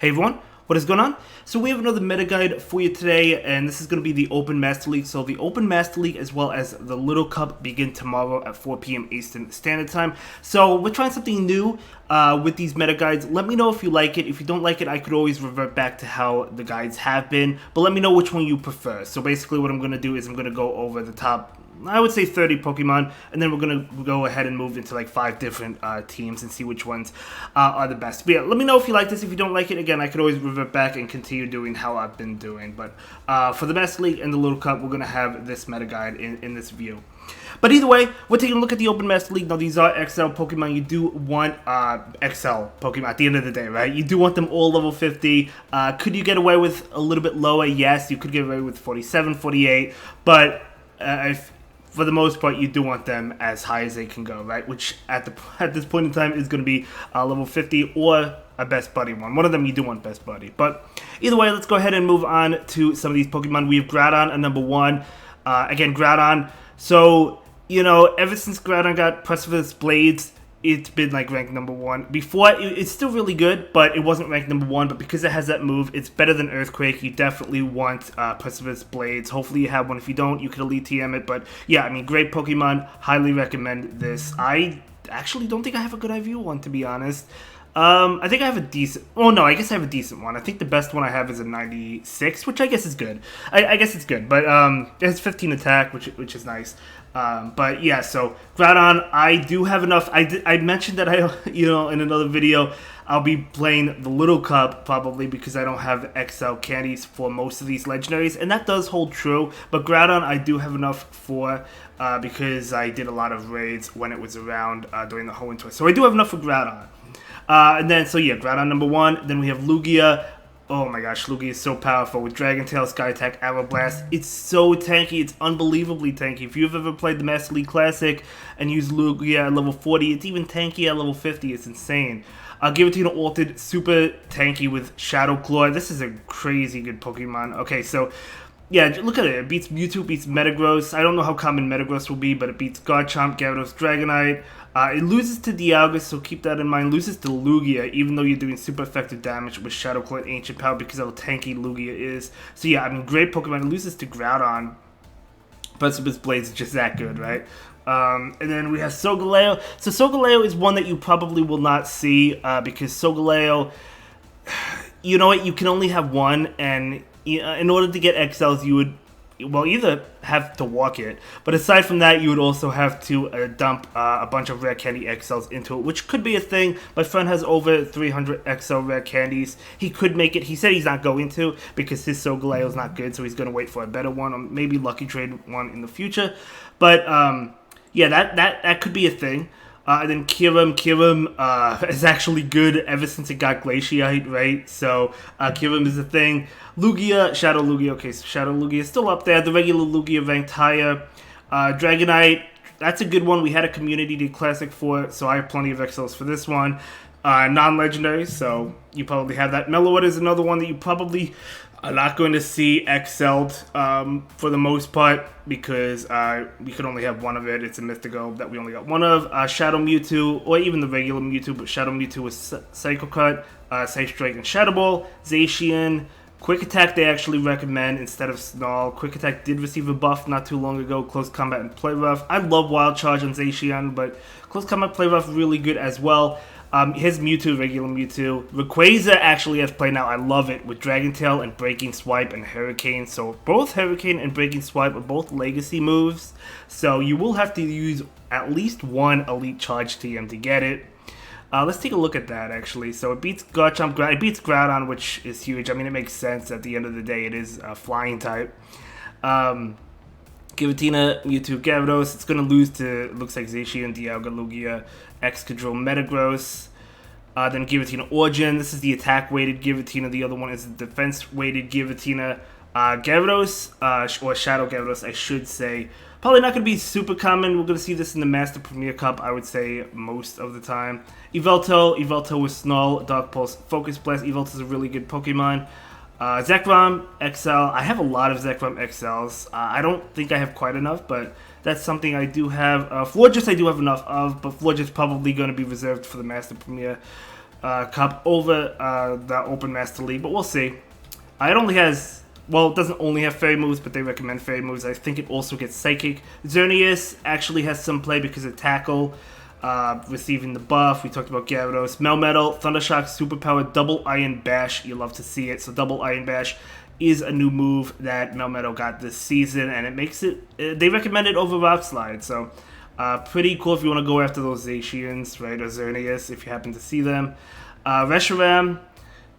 Hey everyone, what is going on? So we have another meta guide for you today, and this is going to be the Open Master League. So the Open Master League as well as the Little Cup begin tomorrow at 4 p.m. Eastern Standard Time. So we're trying something new with these meta guides. Let me know if you like it. If you don't like it, I could always revert back to how the guides have been, but let me know which one you prefer. So basically what I'm going to do is I'm going to go over the top, I would say 30 Pokemon, and then we're going to go ahead and move into like 5 different teams and see which ones are the best. But yeah, let me know if you like this. If you don't like it, again, I could always revert back and continue doing how I've been doing. But for the Master League and the Little Cup, we're going to have this meta guide in this view. But either way, we're taking a look at the Open Master League. Now, these are XL Pokemon. You do want XL Pokemon at the end of the day, right? You do want them all level 50. Could you get away with a little bit lower? Yes, you could get away with 47, 48. But for the most part, you do want them as high as they can go, right? Which at this point in time is going to be level 50 or a Best Buddy one. One of them you do want Best Buddy. But either way, let's go ahead and move on to some of these Pokemon. We have Groudon at number 1. Again, Groudon. So, you know, ever since Groudon got Precipice Blades, it's been like ranked number 1. Before, it's still really good, but it wasn't ranked number 1. But because it has that move, it's better than Earthquake. You definitely want Precipice Blades. Hopefully you have one. If you don't, you could Elite TM it. But yeah, I mean, great Pokemon. Highly recommend this. I actually don't think I have a good IV one, to be honest. I think I have a decent... Oh, no, I guess I have a decent one. I think the best one I have is a 96, which I guess is good. I guess it's good, but it has 15 attack, which is nice. But yeah, so Groudon, I do have enough. I mentioned that in another video, I'll be playing the Little Cup probably because I don't have XL candies for most of these legendaries, and that does hold true. But Groudon, I do have enough for because I did a lot of raids when it was around during the Hoenn Tour. So I do have enough for Groudon. And then, so yeah, Groudon number 1. Then we have Lugia. Oh my gosh, Lugia is so powerful with Dragon Tail, Sky Attack, Arrow Blast. It's so tanky. It's unbelievably tanky. If you've ever played the Master League Classic and used Lugia at level 40, it's even tanky at level 50. It's insane. Giratina Altered, super tanky with Shadow Claw. This is a crazy good Pokemon. Okay, so yeah, look at it. It beats Mewtwo, beats Metagross. I don't know how common Metagross will be, but it beats Garchomp, Gyarados, Dragonite. It loses to Dialga, so keep that in mind. Loses to Lugia, even though you're doing super effective damage with Shadow Claw and Ancient Power because of how tanky Lugia is. So yeah, I mean, great Pokemon. It loses to Groudon. Precipice Blades is just that good, right? And then we have Solgaleo. So Solgaleo is one that you probably will not see because Solgaleo, you know what, you can only have one, and in order to get XLs, you would, well, either have to walk it, but aside from that, you would also have to dump a bunch of rare candy XLs into it, which could be a thing. My friend has over 300 XL rare candies. He could make it. He said he's not going to because his Solgaleo is not good, so he's going to wait for a better one, or maybe Lucky Trade one in the future. But yeah, that could be a thing. And then Kyurem is actually good ever since it got Glaciate, right? So Kyurem is a thing. Lugia, Shadow Lugia. Okay, so Shadow Lugia is still up there. The regular Lugia ranked higher. Dragonite, that's a good one. We had a Community Day Classic for it, so I have plenty of XLs for this one. Non-legendary, so you probably have that. Meloetta is another one that you probably are not going to see XL'd for the most part because we could only have one of it. It's a Mythico that we only got one of. Shadow Mewtwo, or even the regular Mewtwo, but Shadow Mewtwo was Psycho Cut, Safe Strike, and Shadow Ball. Zacian, Quick Attack they actually recommend instead of Snarl. Quick Attack did receive a buff not too long ago. Close Combat and Play Rough. I love Wild Charge on Zacian, but Close Combat Play Rough really good as well. His Mewtwo, regular Mewtwo. Rayquaza actually has play now. I love it with Dragon Tail and Breaking Swipe and Hurricane. So both Hurricane and Breaking Swipe are both legacy moves. So you will have to use at least one Elite Charge TM to get it. Let's take a look at that, actually. So it beats Garchomp, it beats Groudon, which is huge. I mean, it makes sense. At the end of the day, it is a flying type. Giratina, Mewtwo, Gyarados. It's going to lose to, looks like Zacian, Dialga, Lugia, Excadrill, Metagross. Then Giratina Origin. This is the attack-weighted Giratina. The other one is the defense-weighted Giratina. Gyarados, or Shadow Gyarados, I should say. Probably not going to be super common. We're going to see this in the Master Premier Cup, I would say, most of the time. Yveltal with Snarl, Dark Pulse, Focus Blast. Yveltal is a really good Pokemon. Zekrom XL. I have a lot of Zekrom XLs. I don't think I have quite enough, but that's something I do have. Florges I do have enough of, but Florges is probably going to be reserved for the Master Premier. Cup over the Open Master League, but we'll see. It only has, well, it doesn't only have fairy moves, but they recommend fairy moves. I think it also gets psychic. Xerneas actually has some play because of tackle, receiving the buff. We talked about Gyarados. Melmetal, Thundershock, Superpower, Double Iron Bash. You love to see it. So Double Iron Bash is a new move that Melmetal got this season, and it makes it, they recommend it over Rock Slide, so pretty cool if you want to go after those Zacians, right, or Xerneas, if you happen to see them. Reshiram,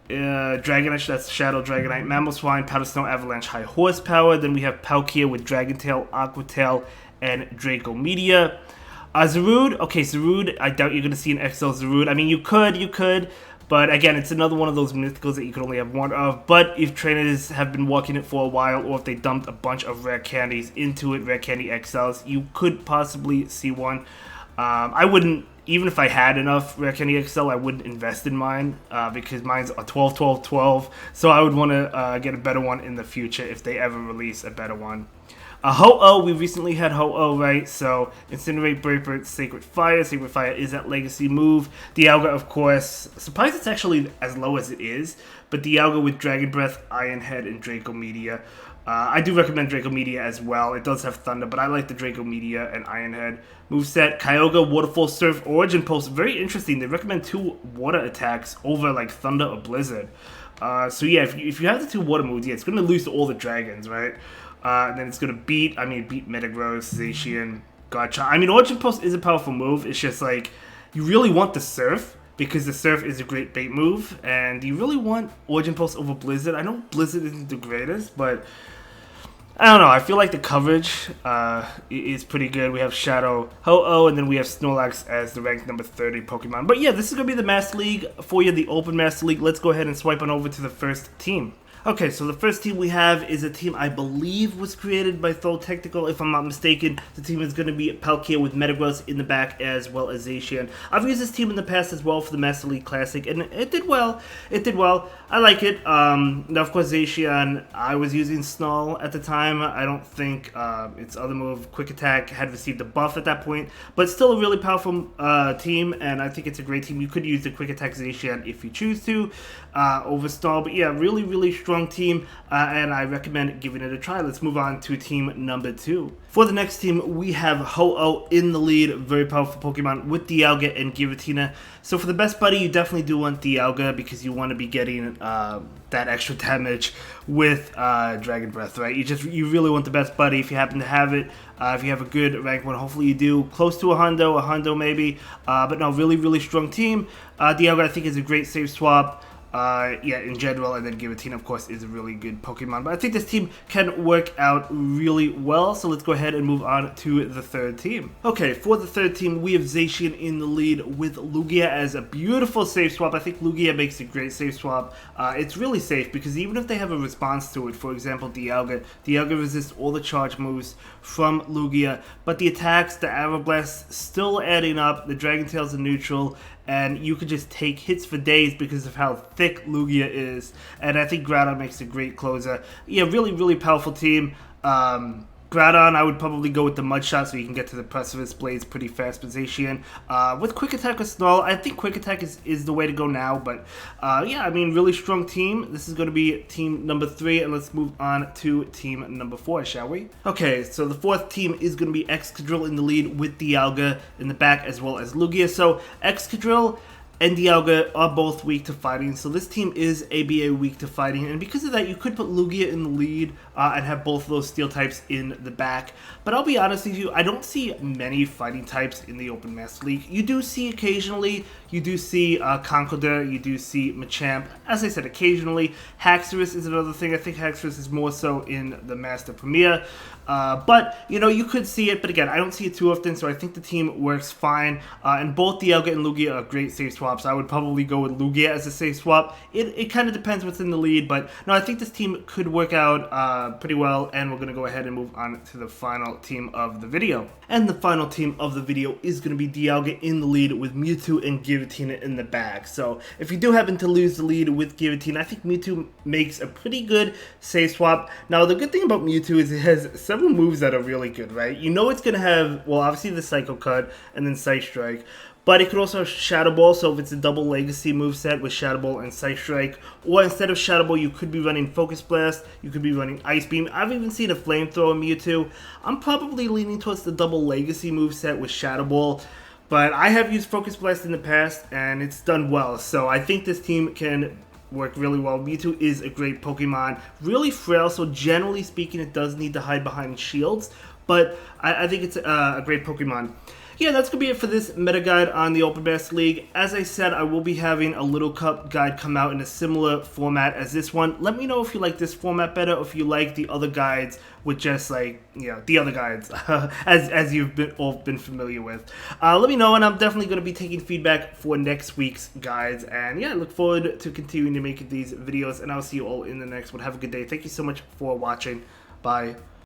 Dragonite, that's Shadow Dragonite, Mamoswine, Powder Snow, Avalanche, High Horsepower. Then we have Palkia with Dragon Tail, Aqua Tail, and Draco Meteor. Zarude, okay, Zarude, I doubt you're going to see an XL Zarude. I mean, you could, but again, it's another one of those mythicals that you could only have one of. But if trainers have been walking it for a while, or if they dumped a bunch of rare candies into it, rare candy XLs, you could possibly see one. I wouldn't, even if I had enough rare candy XL, I wouldn't invest in mine because mine's a 12, 12, 12. So I would want to get a better one in the future if they ever release a better one. Ho-Oh, we recently had Ho-Oh, right? So, Incinerate, Brave Bird, Sacred Fire. Sacred Fire is that legacy move. Dialga, of course. Surprised it's actually as low as it is. But Dialga with Dragon Breath, Iron Head, and Draco Meteor. I do recommend Draco Meteor as well. It does have Thunder, but I like the Draco Meteor and Iron Head. Moveset, Kyogre, Waterfall, Surf, Origin Pulse. Very interesting. They recommend 2 water attacks over like Thunder or Blizzard. So yeah, if you have the 2 water moves, yeah, it's going to lose to all the dragons, right? Then it's going to beat Metagross, Zacian, Gotcha. I mean, Origin Pulse is a powerful move. It's just like, you really want the Surf, because the Surf is a great bait move. And you really want Origin Pulse over Blizzard. I know Blizzard isn't the greatest, but I don't know. I feel like the coverage is pretty good. We have Shadow Ho-Oh, and then we have Snorlax as the ranked number 30 Pokemon. But yeah, this is going to be the Master League for you, the Open Master League. Let's go ahead and swipe on over to the first team. Okay, so the first team we have is a team I believe was created by Throw Technical, if I'm not mistaken. The team is going to be Palkia with Metagross in the back as well as Zacian. I've used this team in the past as well for the Master League Classic, and it did well. It did well. I like it. Now, of course, Zacian, I was using Snarl at the time. I don't think its other move, Quick Attack, had received a buff at that point, but still a really powerful team, and I think it's a great team. You could use the Quick Attack Zacian if you choose to over Snarl, but yeah, really, really strong team, and I recommend giving it a try. Let's move on to team number 2. For the next team, we have Ho-Oh in the lead, very powerful Pokemon with Dialga and Giratina. So for the best buddy, you definitely do want Dialga because you want to be getting that extra damage with Dragon Breath, right? You really want the best buddy if you happen to have it. If you have a good rank 1, hopefully you do. Close to a hundo maybe. But no, really, really strong team. Dialga, I think, is a great save swap. Yeah, in general, and then Giratina, of course, is a really good Pokemon. But I think this team can work out really well, so let's go ahead and move on to the third team. Okay, for the third team, we have Zacian in the lead with Lugia as a beautiful save swap. I think Lugia makes a great save swap. It's really safe, because even if they have a response to it, for example, Dialga resists all the charge moves from Lugia, but the attacks, the Aeroblast, still adding up, the Dragon Tail's a neutral, and you could just take hits for days because of how thick Lugia is. And I think Groudon makes a great closer. Yeah, really, really powerful team. Groudon, I would probably go with the Mud Shot so you can get to the Precipice Blades pretty fast. But Zacian, with Quick Attack or Snarl, I think Quick Attack is the way to go now. But yeah, I mean, really strong team. This is going to be team number 3, and let's move on to team number 4, shall we? Okay, so the fourth team is going to be Excadrill in the lead with Dialga in the back as well as Lugia. So Excadrill and Dialga are both weak to fighting, so this team is ABA weak to fighting, and because of that, you could put Lugia in the lead and have both of those steel types in the back. But I'll be honest with you, I don't see many fighting types in the Open Master League. You do see occasionally, you do see Conkeldurr, you do see Machamp. As I said, occasionally. Haxorus is another thing. I think Haxorus is more so in the Master Premier. But, you know, you could see it, but again, I don't see it too often, so I think the team works fine. And both Dialga and Lugia are great save swaps. I would probably go with Lugia as a save swap. It kind of depends what's in the lead, but no, I think this team could work out pretty well, and we're going to go ahead and move on to the final team of the video. And the final team of the video is going to be Dialga in the lead with Mewtwo and Giratina in the back. So if you do happen to lose the lead with Giratina, I think Mewtwo makes a pretty good save swap. Now, the good thing about Mewtwo is it has several moves that are really good, right? You know it's going to have, well, obviously the Psycho Cut and then Psych Strike. But it could also have Shadow Ball, so if it's a double Legacy moveset with Shadow Ball and Psych Strike, or instead of Shadow Ball, you could be running Focus Blast, you could be running Ice Beam. I've even seen a Flamethrower Mewtwo. I'm probably leaning towards the double Legacy moveset with Shadow Ball, but I have used Focus Blast in the past, and it's done well, so I think this team can work really well. Mewtwo is a great Pokemon, really frail, so generally speaking, it does need to hide behind shields, but I think it's a great Pokemon. Yeah, that's going to be it for this meta guide on the Open Master League. As I said, I will be having a Little Cup guide come out in a similar format as this one. Let me know if you like this format better, or if you like the other guides with just like, the other guides, as you've all been familiar with. Let me know, and I'm definitely going to be taking feedback for next week's guides. And yeah, I look forward to continuing to make these videos, and I'll see you all in the next one. Have a good day. Thank you so much for watching. Bye.